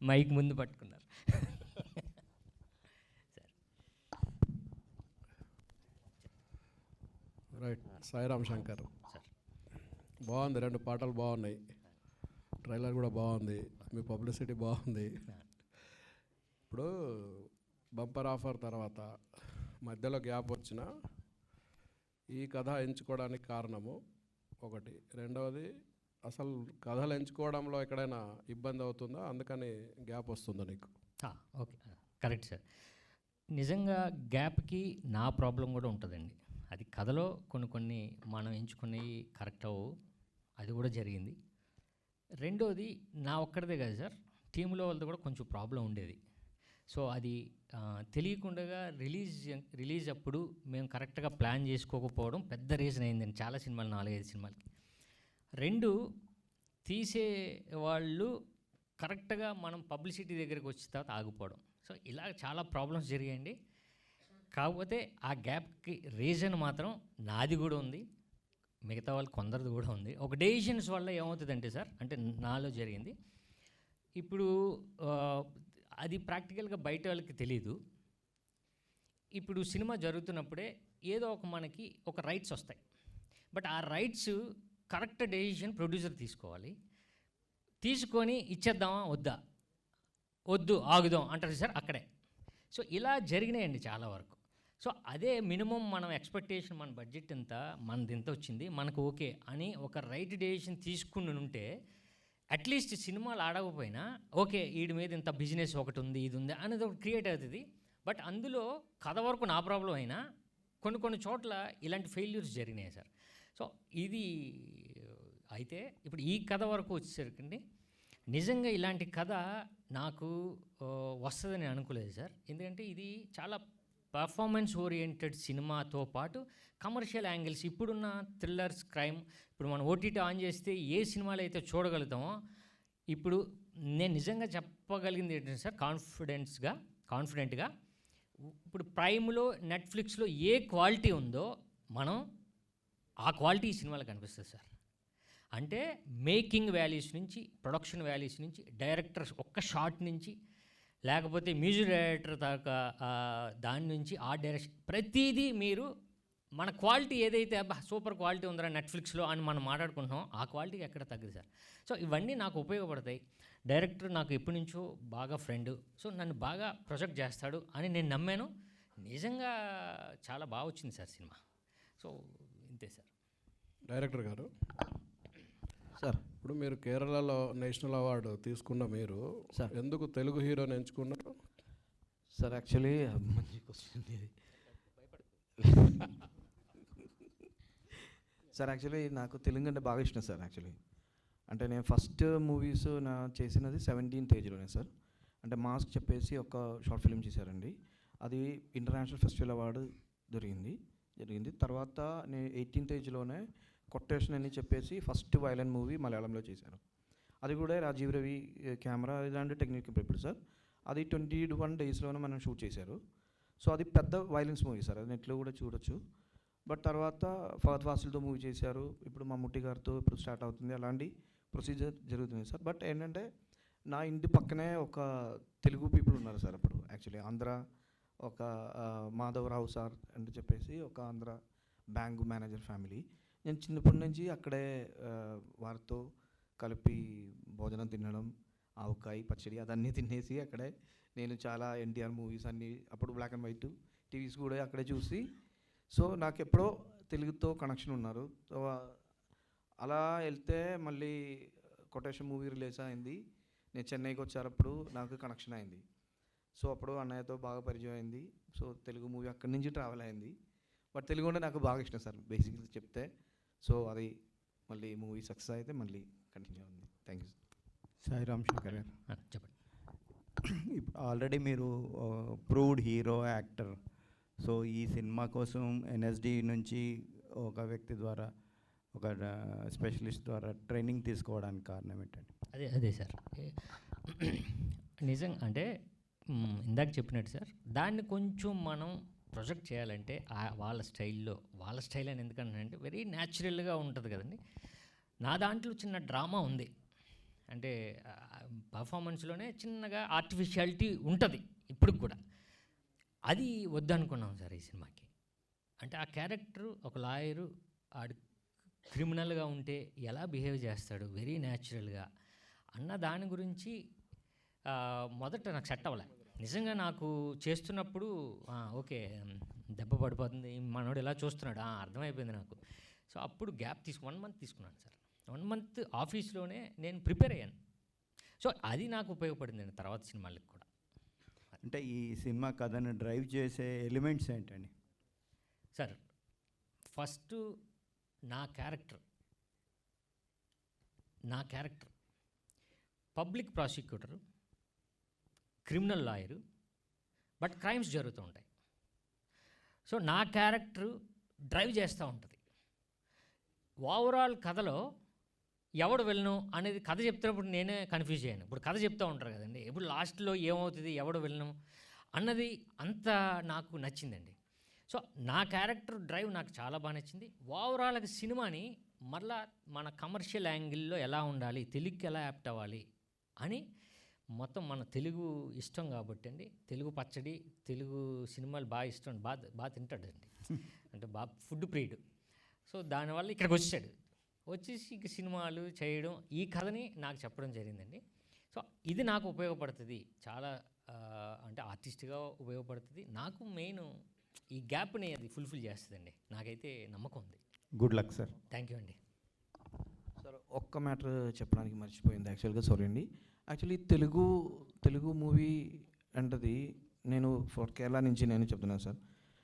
Mic ముందు పట్టుకున్నారు. Right. Sairam Shankar sir, బాగుంది, 2 పాటలు బాగున్నాయి, ట్రైలర్ కూడా బాగుంది, మీ పబ్లిసిటీ బాగుంది. ఇప్పుడు బంపర్ ఆఫర్ తర్వాత మధ్యలో గ్యాప్ వచ్చిన ఈ కథ ఎంచుకోవడానికి కారణము ఒకటి, రెండవది అసలు కథలు ఎంచుకోవడంలో ఎక్కడైనా ఇబ్బంది అవుతుందా, అందుకని గ్యాప్ వస్తుందా నీకు? Okay, correct sir. నిజంగా గ్యాప్కి నా ప్రాబ్లం కూడా ఉంటుందండి. అది కథలో కొన్ని మనం ఎంచుకునేవి కరెక్ట్ అవ్వవు, అది కూడా జరిగింది. రెండోది నా ఒక్కడిదే కాదు సార్, టీంలో వాళ్ళది కూడా కొంచెం ప్రాబ్లం ఉండేది. సో అది తెలియకుండా రిలీజ్ అప్పుడు మేము కరెక్ట్గా ప్లాన్ చేసుకోకపోవడం పెద్ద రీజన్ అయిందండి చాలా సినిమాలు, 4-5 సినిమాలకి. 2, తీసే వాళ్ళు కరెక్ట్గా మనం పబ్లిసిటీ దగ్గరికి వచ్చిన తర్వాత ఆగిపోవడం. సో ఇలా చాలా ప్రాబ్లమ్స్ జరిగాయండి. కాకపోతే ఆ గ్యాప్కి రీజన్ మాత్రం నాది కూడా ఉంది, మిగతా వాళ్ళు కొందరిది కూడా ఉంది. ఒక డెసిషన్స్ వల్ల ఏమవుతుందంటే సార్, అంటే నాలో జరిగింది. ఇప్పుడు అది ప్రాక్టికల్గా బయట వాళ్ళకి తెలీదు. ఇప్పుడు సినిమా జరుగుతున్నప్పుడే ఏదో మనకి ఒక రైట్స్ వస్తాయి. బట్ ఆ రైట్స్ కరెక్ట్ డెసిషన్ ప్రొడ్యూసర్ తీసుకోవాలి. తీసుకొని ఇచ్చేద్దామా వద్దు ఆగుదాం అంటారు సార్ అక్కడే. సో ఇలా జరిగినాయండి చాలా వరకు. సో అదే మినిమం మనం ఎక్స్పెక్టేషన్, మన బడ్జెట్ ఎంత, మనది ఎంత వచ్చింది, మనకు ఓకే అని ఒక రైట్ డెసిషన్ తీసుకుని ఉంటే అట్లీస్ట్ సినిమాలు ఆడకపోయినా ఓకే వీడి మీద ఇంత బిజినెస్ ఒకటి ఉంది, ఇది ఉంది అనేది ఒకటి క్రియేట్ అవుతుంది. బట్ అందులో కథ వరకు నా ప్రాబ్లం అయినా కొన్ని చోట్ల ఇలాంటి ఫెయిల్యూర్స్ జరిగినాయి సార్. సో ఇది అయితే ఇప్పుడు ఈ కథ వరకు వచ్చేసరికి నిజంగా ఇలాంటి కథ నాకు వస్తుందని అనుకోలేదు సార్. ఎందుకంటే ఇది చాలా పర్ఫార్మెన్స్ ఓరియంటెడ్ సినిమాతో పాటు కమర్షియల్ యాంగిల్స్, ఇప్పుడున్న థ్రిల్లర్స్, క్రైమ్, ఇప్పుడు మనం ఓటీటీ ఆన్ చేస్తే ఏ సినిమాలు అయితే చూడగలుగుతామో, ఇప్పుడు నేను నిజంగా చెప్పగలిగింది ఏంటంటే సార్, కాన్ఫిడెంట్గా ఇప్పుడు ప్రైమ్లో, నెట్ఫ్లిక్స్లో ఏ క్వాలిటీ ఉందో మనం ఆ క్వాలిటీ ఈ సినిమాలో కనిపిస్తుంది సార్. అంటే మేకింగ్ వాల్యూస్ నుంచి, ప్రొడక్షన్ వాల్యూస్ నుంచి, డైరెక్టర్స్ ఒక్క షాట్ నుంచి, లేకపోతే మ్యూజిక్ డైరెక్టర్ దాకా దాని నుంచి ఆర్ట్ డైరెక్షన్, ప్రతిదీ మీరు మన క్వాలిటీ ఏదైతే సూపర్ క్వాలిటీ ఉందిరా నెట్ఫ్లిక్స్లో అని మనం మాట్లాడుకుంటున్నాం, ఆ క్వాలిటీకి ఎక్కడ తగ్గదు సార్. సో ఇవన్నీ నాకు ఉపయోగపడతాయి. డైరెక్టర్ నాకు ఎప్పటి నుంచో బాగా ఫ్రెండ్, సో నన్ను బాగా ప్రొజెక్ట్ చేస్తాడు అని నేను నమ్మాను. నిజంగా చాలా బాగా వచ్చింది సార్ సినిమా. సో ఇంతే సార్. డైరెక్టర్ గారు సార్, ఇప్పుడు మీరు కేరళలో నేషనల్ అవార్డు తీసుకున్న మీరు సార్ ఎందుకు తెలుగు హీరోని ఎంచుకున్నారు సార్? యాక్చువల్లీ మంచి క్వశ్చన్ ఇది సార్. యాక్చువల్లీ నాకు తెలుగు అంటే బాగా ఇష్టం సార్. యాక్చువల్లీ అంటే నేను ఫస్ట్ మూవీస్ చేసినది 17th ఏజ్లోనే సార్. అంటే మాస్క్ చెప్పేసి ఒక షార్ట్ ఫిల్మ్ చేశారండి, అది ఇంటర్నేషనల్ ఫెస్టివల్ అవార్డు జరిగింది. తర్వాత నేను 18th ఏజ్లోనే కొటేషన్ అని చెప్పేసి ఫస్ట్ వైలెంట్ మూవీ మలయాళంలో చేశాను. అది కూడా రాజీవ్ రవి కెమెరా ఇలాంటి టెక్నిక్ ఇప్పుడు సార్. అది 21 డేస్లోనే మనం షూట్ చేశారు. సో అది పెద్ద వైలెన్స్ మూవీ సార్, అది నెట్లో కూడా చూడొచ్చు. బట్ తర్వాత ఫహద్ ఫాసిల్తో మూవీ చేశారు, ఇప్పుడు మమ్ముట్టి గారితో ఇప్పుడు స్టార్ట్ అవుతుంది, అలాంటి ప్రొసీజర్ జరుగుతుంది సార్. బట్ ఏంటంటే నా ఇంటి పక్కనే ఒక తెలుగు పీపుల్ ఉన్నారు సార్ అప్పుడు. యాక్చువల్లీ ఆంధ్ర ఒక మాధవరావు సార్ అని చెప్పేసి ఒక ఆంధ్ర బ్యాంక్ మేనేజర్ ఫ్యామిలీ. నేను చిన్నప్పటి నుంచి అక్కడే వారితో కలిపి భోజనం తినడం, ఆవకాయ పచ్చడి అదన్నీ తినేసి అక్కడే నేను చాలా ఎన్టీఆర్ మూవీస్ అన్నీ అప్పుడు బ్లాక్ అండ్ వైట్ టీవీస్ కూడా అక్కడే చూసి, సో నాకు ఎప్పుడో తెలుగుతో కనెక్షన్ ఉన్నారు. అలా వెళ్తే మళ్ళీ కొటేషన్ మూవీ రిలీజ్ అయింది, నేను చెన్నైకి వచ్చారప్పుడు నాకు కనెక్షన్ అయింది. సో అప్పుడు అన్నయ్యతో బాగా పరిచయం అయింది. సో తెలుగు మూవీ అక్కడి నుంచి ట్రావెల్ అయింది. బట్ తెలుగు అంటే నాకు బాగా ఇష్టం సార్ బేసిక్గా చెప్తే. సో అది మళ్ళీ మూవీ సక్సెస్ అయితే మళ్ళీ కంటిన్యూ ఉంది. Thank you sir. Sairam Shankar గారు చెప్పండి. ఇప్పుడు ఆల్రెడీ మీరు ప్రూవ్డ్ హీరో, యాక్టర్. సో ఈ సినిమా కోసం ఎన్ఎస్డి నుంచి ఒక వ్యక్తి ద్వారా, ఒక స్పెషలిస్ట్ ద్వారా ట్రైనింగ్ తీసుకోవడానికి కారణం ఏంటండి? అదే సార్, నిజంగా అంటే ఇందాక చెప్పినట్టు సార్, దాన్ని కొంచెం మనం ప్రొజెక్ట్ చేయాలంటే వాళ్ళ స్టైల్ అని ఎందుకంటే వెరీ న్యాచురల్గా ఉంటుంది కదండి. నా దాంట్లో చిన్న డ్రామా ఉంది, అంటే పర్ఫార్మెన్స్లోనే చిన్నగా ఆర్టిఫిషియాలిటీ ఉంటుంది ఇప్పుడు కూడా. అది వద్దనుకున్నాం సార్ ఈ సినిమాకి. అంటే ఆ క్యారెక్టర్ ఒక లాయరు ఆడు క్రిమినల్గా ఉంటే ఎలా బిహేవ్ చేస్తాడు వెరీ న్యాచురల్గా అన్న దాని గురించి మొదట నాకు సెట్ అవ్వలే. నిజంగా నాకు చేస్తున్నప్పుడు ఓకే దెబ్బ పడిపోతుంది మనోడు ఎలా చూస్తున్నాడు అర్థమైపోయింది నాకు. సో అప్పుడు గ్యాప్ 1 మంత్ తీసుకున్నాను సార్. 1 మంత్ ఆఫీస్లోనే నేను ప్రిపేర్ అయ్యాను. సో అది నాకు ఉపయోగపడింది తర్వాత సినిమాలకు కూడా. అంటే ఈ సినిమా కథను డ్రైవ్ చేసే ఎలిమెంట్స్ ఏంటండి? సార్ ఫస్ట్ నా character public prosecutor, criminal lawyer, but crimes జరుగుతూ ఉంటాయి. సో నా క్యారెక్టర్ డ్రైవ్ చేస్తూ ఉంటుంది. ఓవరాల్ కథలో ఎవడు వెళ్ళను అనేది కథ చెప్తున్నప్పుడు నేనే కన్ఫ్యూజ్ అయ్యాను. ఇప్పుడు కథ చెప్తూ ఉంటారు కదండి, ఇప్పుడు లాస్ట్లో ఏమవుతుంది ఎవడు వెళ్ళను అన్నది అంత నాకు నచ్చిందండి. సో నా క్యారెక్టర్ డ్రైవ్ నాకు చాలా బాగా నచ్చింది. ఓవరాల్గా సినిమాని మళ్ళా మన కమర్షియల్ యాంగిల్లో ఎలా ఉండాలి, తెలుగుకి ఎలా యాప్ట్ అవ్వాలి అని మొత్తం మన తెలుగు ఇష్టం కాబట్టి అండి, తెలుగు పచ్చడి, తెలుగు సినిమాలు బాగా ఇష్టం, బాగా తింటాడండి, అంటే బాగా ఫుడ్ ప్రియుడు. సో దానివల్ల ఇక్కడికి వచ్చేసి ఇక సినిమాలు చేయడం, ఈ కథని నాకు చెప్పడం జరిగిందండి. సో ఇది నాకు ఉపయోగపడుతుంది చాలా, అంటే ఆర్టిస్ట్గా ఉపయోగపడుతుంది నాకు. మెయిన్ ఈ గ్యాప్ని అది ఫుల్ఫిల్ చేస్తుందండి, నాకైతే నమ్మకం ఉంది. Good luck sir. Thank you అండి. సార్ ఒక్క మ్యాటర్ చెప్పడానికి మర్చిపోయింది యాక్చువల్గా, సారీ అండి. యాక్చువల్లీ తెలుగు మూవీ అంటది నేను ఫర్ కేరళ నుంచి నేను చెప్తున్నాను సార్.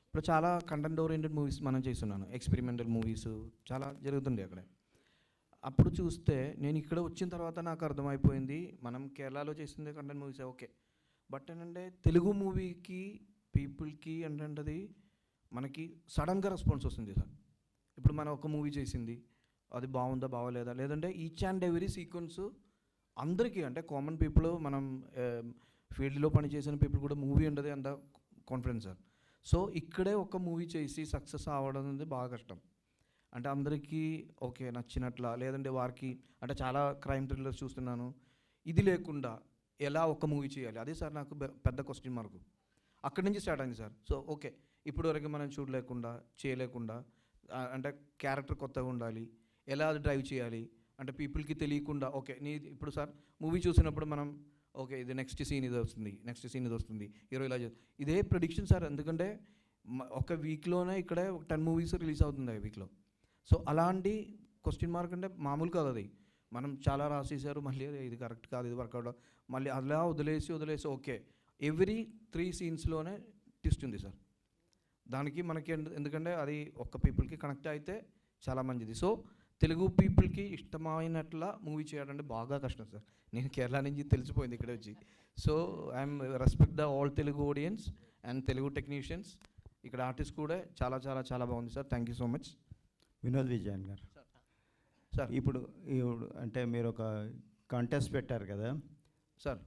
ఇప్పుడు చాలా కంటెంట్ ఓరియంటెడ్ మూవీస్ మనం చేస్తున్నాను, ఎక్స్పెరిమెంటల్ మూవీస్ చాలా జరుగుతుండే అక్కడ. అప్పుడు చూస్తే నేను ఇక్కడ వచ్చిన తర్వాత నాకు అర్థమైపోయింది మనం కేరళలో చేసిందే కంటెంట్ మూవీస్ ఓకే, బట్ ఏంటంటే తెలుగు మూవీకి పీపుల్కి ఏంటంటే మనకి సడన్గా రెస్పాన్స్ వస్తుంది సార్. ఇప్పుడు మనం ఒక మూవీ చేసింది అది బాగుందా బాగోలేదా, లేదంటే ఈచ్ అండ్ ఎవ్రీ సీక్వెన్స్ అందరికీ అంటే కామన్ పీపుల్, మనం ఫీల్డ్లో పనిచేసిన పీపుల్ కూడా మూవీ ఉండదు అంత కాన్ఫిడెన్స్ సార్. సో ఇక్కడే ఒక మూవీ చేసి సక్సెస్ అవ్వడం అనేది బాగా కష్టం. అంటే అందరికీ ఓకే నచ్చినట్ల, లేదంటే వారికి అంటే చాలా క్రైమ్ థ్రిల్లర్స్ చూస్తున్నాను, ఇది లేకుండా ఎలా ఒక మూవీ చేయాలి, అదే సార్ నాకు పెద్ద క్వశ్చన్ మార్కు. అక్కడి నుంచి స్టార్ట్ అయింది సార్. సో ఓకే ఇప్పుడు వరకు మనం చూడలేకుండా చేయలేకుండా, అంటే క్యారెక్టర్ కొత్తగా ఉండాలి, ఎలా అది డ్రైవ్ చేయాలి అంటే పీపుల్కి తెలియకుండా. ఓకే ఇప్పుడు సార్ మూవీ చూసినప్పుడు మనం ఓకే ఇది నెక్స్ట్ సీన్ ఇది వస్తుంది హీరో ఇలా ఇదే ప్రెడిక్షన్ సార్. ఎందుకంటే ఒక వీక్లోనే ఇక్కడే 10 మూవీస్ రిలీజ్ అవుతుంది ఆ వీక్లో. సో అలాంటి క్వశ్చన్ మార్క్ అంటే మామూలు కాదు అది. మనం చాలా రాసేసారు, మళ్ళీ ఇది కరెక్ట్ కాదు, ఇది వర్కౌట్, మళ్ళీ అలా వదిలేసి ఓకే ఎవ్రీ 3 సీన్స్లోనే ట్విస్ట్ ఉంది సార్. దానికి మనకి ఎందుకంటే అది ఒక్క పీపుల్కి కనెక్ట్ అయితే చాలా మంచిది. సో తెలుగు పీపుల్కి ఇష్టమైనట్ల మూవీ చేయడం బాగా కష్టం సార్. నేను కేరళ నుంచి తెలిసిపోయింది ఇక్కడ వచ్చి. So I'm respect the all Telugu audience and Telugu technicians. ఇక్కడ ఆర్టిస్ట్ కూడా చాలా చాలా చాలా బాగుంది sir. Thank you so much. Vinod Vijayan గారు సార్ ఇప్పుడు అంటే మీరు ఒక కాంటెస్ట్ పెట్టారు కదా సార్,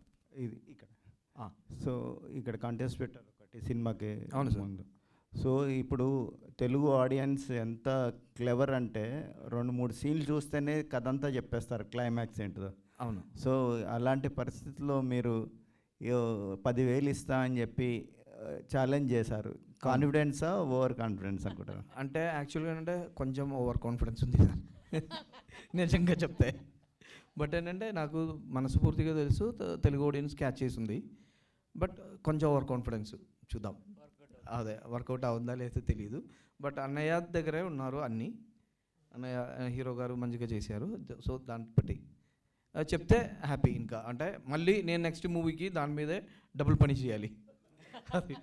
ఇది ఇక్కడ. సో ఇక్కడ కాంటెస్ట్ పెట్టారు ఒకటి సినిమాకి అవును సార్. ముందు. సో ఇప్పుడు తెలుగు ఆడియన్స్ ఎంత క్లెవర్ అంటే 2-3 సీన్లు చూస్తేనే కథ అంతా చెప్పేస్తారు క్లైమాక్స్ ఏంటిదో. అవును. సో అలాంటి పరిస్థితుల్లో మీరు 10,000 ఇస్తా అని చెప్పి ఛాలెంజ్ చేశారు. కాన్ఫిడెన్సా ఓవర్ కాన్ఫిడెన్స్ అనుకుంటారు? అంటే యాక్చువల్గా ఏంటంటే కొంచెం ఓవర్ కాన్ఫిడెన్స్ ఉంది సార్ నిజంగా చెప్తే. బట్ ఏంటంటే నాకు మనస్ఫూర్తిగా తెలుసు తెలుగు ఆడియన్స్ క్యాచ్ చేసింది, బట్ కొంచెం ఓవర్ కాన్ఫిడెన్స్. చూద్దాం అదే వర్కౌట్ అవుతుందా లేదో తెలియదు. బట్ అన్నయ్య దగ్గరే ఉన్నారు అన్నీ, అన్నయ్య హీరో గారు మంచిగా చేశారు. సో దాన్ని బట్టి చెప్తే హ్యాపీ. ఇంకా అంటే మళ్ళీ నేను నెక్స్ట్ మూవీకి దాని మీదే డబుల్ పని చేయాలి అది.